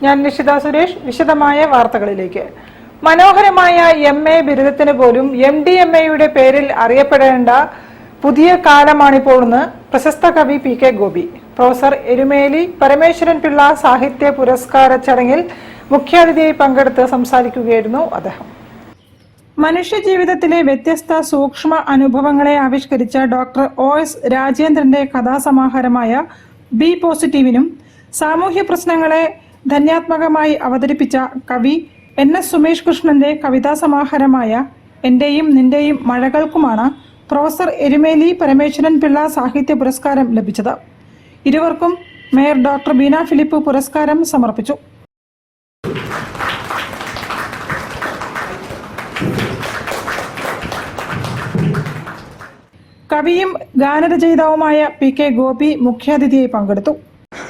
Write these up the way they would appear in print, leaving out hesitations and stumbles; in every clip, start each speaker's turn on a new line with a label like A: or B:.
A: ഞാൻ നിഷിത സുരേഷ്. വിശദമായ വാർത്തകളിലേക്ക്. മനോഹരമായ MA ബിരുദത്തിന് പോലും MDMAയുടെ പേരിൽ അറിയപ്പെടേണ്ട പുതിയ കാലമാണിപ്പോഴെന്ന് പ്രശസ്ത കവി PK ഗോപി. പ്രൊഫസർ എരുമേലി പരമേശ്വരൻ പിള്ള സാഹിത്യ പുരസ്കാര ചടങ്ങിൽ മുഖ്യാതിഥിയായി പങ്കെടുത്ത് സംസാരിക്കുകയായിരുന്നു അദ്ദേഹം. മനുഷ്യജീവിതത്തിലെ വ്യത്യസ്ത സൂക്ഷ്മ അനുഭവങ്ങളെ ആവിഷ്കരിച്ച ഡോക്ടർ OS രാജേന്ദ്രന്റെ കഥാസമാഹാരമായ ബി പോസിറ്റീവിനും സാമൂഹ്യ പ്രശ്നങ്ങളെ ധന്യാത്മകമായി അവതരിപ്പിച്ച കവി NS സുമേഷ് കൃഷ്ണന്റെ കവിതാസമാഹാരമായ എന്റെയും നിന്റെയും മഴകൾക്കുമാണ് പ്രൊഫസർ എരുമേലി പരമേശ്വരൻ പിള്ള സാഹിത്യ പുരസ്കാരം ലഭിച്ചത്. ഇരുവർക്കും മേയർ ഡോക്ടർ ബീന ഫിലിപ്പ് പുരസ്കാരം സമർപ്പിച്ചു. കവിയും ഗാനരചയിതാവുമായ PK ഗോപി മുഖ്യാതിഥിയായി പങ്കെടുത്തു.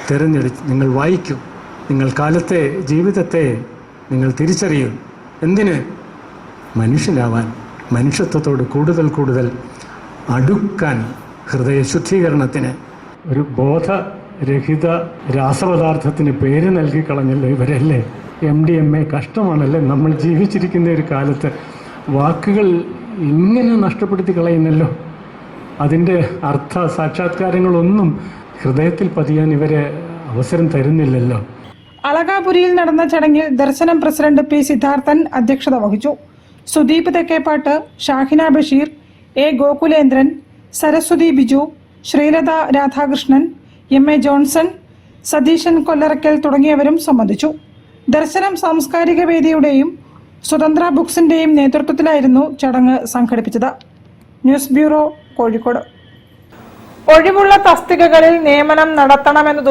B: തിരഞ്ഞെടുത്ത് നിങ്ങൾ വായിക്കൂ, നിങ്ങൾ കാലത്തെ ജീവിതത്തെ നിങ്ങൾ തിരിച്ചറിയൂ. എന്തിന്? മനുഷ്യനാവാൻ, മനുഷ്യത്വത്തോട് കൂടുതൽ അടുക്കാൻ, ഹൃദയ ശുദ്ധീകരണത്തിന്. ഒരു ബോധരഹിത രാസപദാർത്ഥത്തിന് പേര് നൽകി കളഞ്ഞല്ലോ ഇവരല്ലേ. MDMA കഷ്ടമാണല്ലേ നമ്മൾ ജീവിച്ചിരിക്കുന്ന ഒരു കാലത്ത്. വാക്കുകൾ ഇങ്ങനെ നഷ്ടപ്പെടുത്തി കളയുന്നല്ലോ. അതിൻ്റെ അർത്ഥ സാക്ഷാത്കാരങ്ങളൊന്നും ഹൃദയത്തിൽ പതിയാൻ ഇവരെ അവസരം തരുന്നില്ലല്ലോ.
A: അളകാപുരിയിൽ നടന്ന ചടങ്ങിൽ ദർശനം പ്രസിഡന്റ് P സിദ്ധാർത്ഥൻ അധ്യക്ഷത വഹിച്ചു. Sudeep Thekkepattu, Shahina Basheer, A Gokulendran, Saraswathi Biju, Sreelatha Radhakrishnan, MA Johnson, Satheesan Kollarakkal തുടങ്ങിയവരും സംബന്ധിച്ചു. ദർശനം സാംസ്കാരിക വേദിയുടെയും സ്വതന്ത്ര ബുക്സിന്റെയും നേതൃത്വത്തിലായിരുന്നു ചടങ്ങ് സംഘടിപ്പിച്ചത്. News bureau, Kozhikode. ഒഴിവുള്ള തസ്തികകളിൽ നിയമനം നടത്തണമെന്നത്